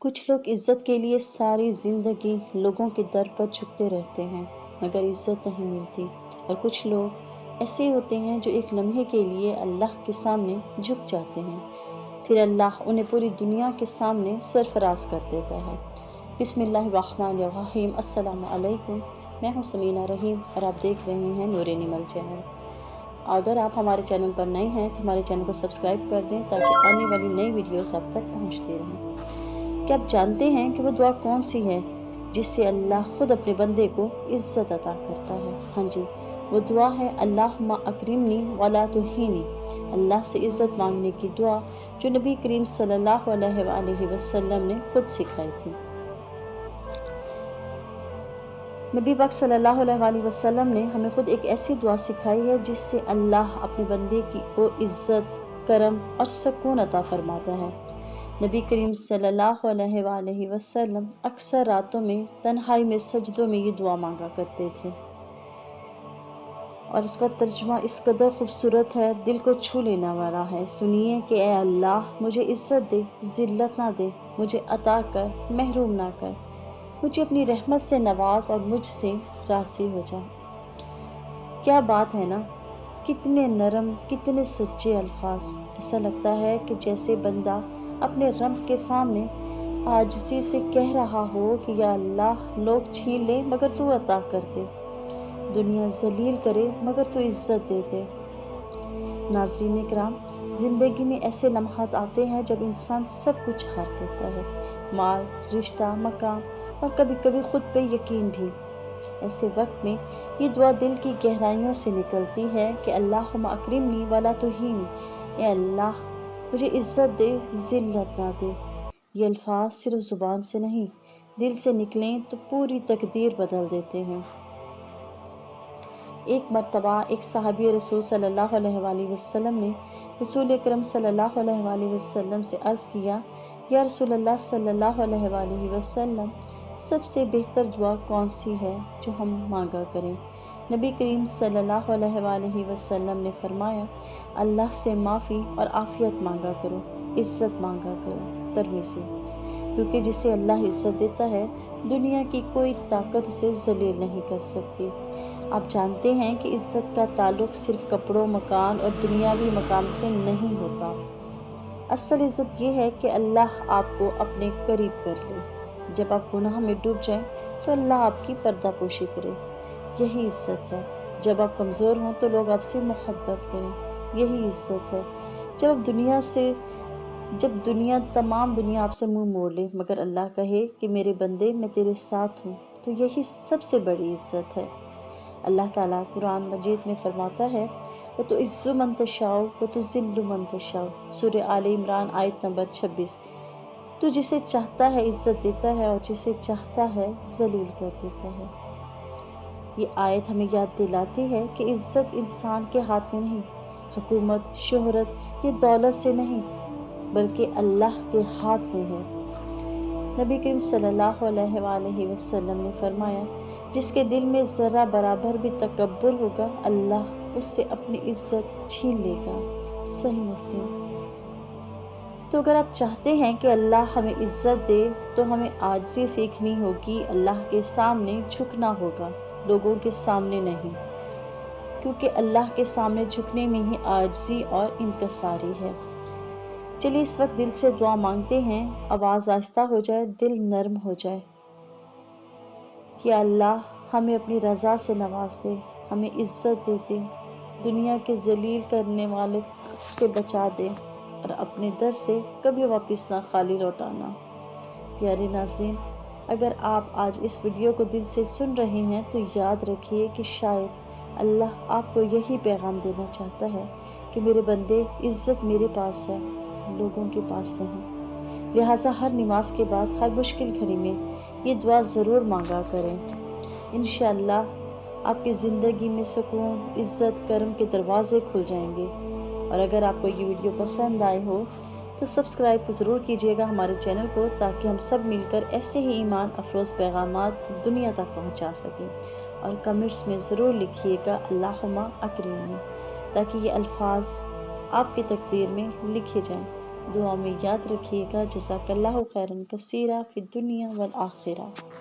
کچھ لوگ عزت کے لیے ساری زندگی لوگوں کے در پر جھکتے رہتے ہیں مگر عزت نہیں ملتی، اور کچھ لوگ ایسے ہوتے ہیں جو ایک لمحے کے لیے اللہ کے سامنے جھک جاتے ہیں، پھر اللہ انہیں پوری دنیا کے سامنے سرفراز کر دیتا ہے۔ بسم اللہ الرحمن الرحیم۔ السلام علیکم، میں ہوں سمینہ رحیم اور آپ دیکھ رہے ہیں نور نمل چینل۔ اگر آپ ہمارے چینل پر نئے ہیں تو ہمارے چینل کو سبسکرائب کر دیں تاکہ آنے والی نئی ویڈیوز آپ تک پہنچتی رہیں۔ کیا آپ جانتے ہیں کہ وہ دعا کون سی ہے جس سے اللہ خود اپنے بندے کو عزت عطا کرتا ہے؟ ہاں جی، وہ دعا ہے اللہم اکرمنی ولا تہینی، اللہ سے عزت مانگنے کی دعا جو نبی کریم صلی اللہ علیہ وآلہ وسلم نے خود سکھائی تھی۔ نبی پاک صلی اللہ علیہ وآلہ وسلم نے ہمیں خود ایک ایسی دعا سکھائی ہے جس سے اللہ اپنے بندے کو عزت، کرم اور سکون عطا فرماتا ہے۔ نبی کریم صلی اللہ علیہ وآلہ وسلم اکثر راتوں میں تنہائی میں سجدوں میں یہ دعا مانگا کرتے تھے، اور اس کا ترجمہ اس قدر خوبصورت ہے، دل کو چھو لینے والا ہے۔ سنیے کہ اے اللہ، مجھے عزت دے، ذلت نہ دے، مجھے عطا کر، محروم نہ کر، مجھے اپنی رحمت سے نواز اور مجھ سے راضی ہو جا۔ کیا بات ہے نا، کتنے نرم، کتنے سچے الفاظ۔ ایسا لگتا ہے کہ جیسے بندہ اپنے رب کے سامنے عاجزی سے کہہ رہا ہو کہ یا اللہ، لوگ چھین لیں مگر تو عطا کر دے، دنیا ذلیل کرے مگر تو عزت دے دے۔ ناظرین کرام، زندگی میں ایسے لمحات آتے ہیں جب انسان سب کچھ ہار دیتا ہے، مال، رشتہ، مقام اور کبھی کبھی خود پہ یقین بھی۔ ایسے وقت میں یہ دعا دل کی گہرائیوں سے نکلتی ہے کہ اللہم اکرمنی ولا تہینی، اے اللہ مجھے عزت دے، ذلت نہ دے۔ یہ الفاظ صرف زبان سے نہیں، دل سے نکلیں تو پوری تقدیر بدل دیتے ہیں۔ ایک مرتبہ ایک صحابی رسول صلی اللہ علیہ وآلہ وسلم نے رسول اکرم صلی اللہ علیہ وآلہ وسلم سے عرض کیا، یا رسول اللہ صلی اللہ علیہ وآلہ وسلم، سب سے بہتر دعا کون سی ہے جو ہم مانگا کریں؟ نبی کریم صلی اللہ علیہ وآلہ وسلم نے فرمایا، اللہ سے معافی اور عافیت مانگا کرو، عزت مانگا کرو۔ ترمذی۔ کیونکہ جسے اللہ عزت دیتا ہے، دنیا کی کوئی طاقت اسے ذلیل نہیں کر سکتی۔ آپ جانتے ہیں کہ عزت کا تعلق صرف کپڑوں، مکان اور دنیاوی مقام سے نہیں ہوتا۔ اصل عزت یہ ہے کہ اللہ آپ کو اپنے قریب کر لے۔ جب آپ گناہ میں ڈوب جائیں تو اللہ آپ کی پردہ پوشی کرے، یہی عزت ہے۔ جب آپ کمزور ہوں تو لوگ آپ سے محبت کریں، یہی عزت ہے۔ جب تمام دنیا آپ سے منہ موڑ لے مگر اللہ کہے کہ میرے بندے میں تیرے ساتھ ہوں، تو یہی سب سے بڑی عزت ہے۔ اللہ تعالیٰ قرآن مجید میں فرماتا ہے، وَتُعِزُّ مَن تَشَاءُ وَتُذِلُّ مَن تَشَاءُ، سورہ آل عمران آیت نمبر 26۔ تو جسے چاہتا ہے عزت دیتا ہے اور جسے چاہتا ہے ذلیل کر دیتا ہے۔ یہ آیت ہمیں یاد دلاتی ہے کہ عزت انسان کے ہاتھ میں نہیں، حکومت، شہرت یا دولت سے نہیں، بلکہ اللہ کے ہاتھ میں ہے۔ نبی کریم صلی اللہ علیہ وآلہ وسلم نے فرمایا، جس کے دل میں ذرہ برابر بھی تکبر ہوگا، اللہ اس سے اپنی عزت چھین لے گا۔ صحیح مسلم۔ تو اگر آپ چاہتے ہیں کہ اللہ ہمیں عزت دے تو ہمیں عاجزی سیکھنی ہوگی، اللہ کے سامنے جھکنا ہوگا، لوگوں کے سامنے نہیں، کیونکہ اللہ کے سامنے جھکنے میں ہی عاجزی اور انکساری ہے۔ چلیے اس وقت دل سے دعا مانگتے ہیں، آواز آہستہ ہو جائے، دل نرم ہو جائے۔ یا اللہ، ہمیں اپنی رضا سے نواز دے، ہمیں عزت دے دے، دنیا کے ذلیل کرنے والے سے بچا دے اور اپنے در سے کبھی واپس نہ خالی لوٹانا۔ پیارے ناظرین، اگر آپ آج اس ویڈیو کو دل سے سن رہے ہیں تو یاد رکھیے کہ شاید اللہ آپ کو یہی پیغام دینا چاہتا ہے کہ میرے بندے، عزت میرے پاس ہے، لوگوں کے پاس نہیں۔ لہٰذا ہر نماز کے بعد، ہر مشکل گھڑی میں یہ دعا ضرور مانگا کریں۔ انشاءاللہ آپ کی زندگی میں سکون، عزت، کرم کے دروازے کھل جائیں گے۔ اور اگر آپ کو یہ ویڈیو پسند آئے ہو تو سبسکرائب ضرور کیجیے گا ہمارے چینل کو، تاکہ ہم سب مل کر ایسے ہی ایمان افروز پیغامات دنیا تک پہنچا سکیں۔ اور کمنٹس میں ضرور لکھیے گا اللہم اکرمنی، تاکہ یہ الفاظ آپ کی تقدیر میں لکھے جائیں۔ دعا میں یاد رکھیے گا۔ جزاک اللہ خیرن کثیرہ فی الدنیا والآخرہ۔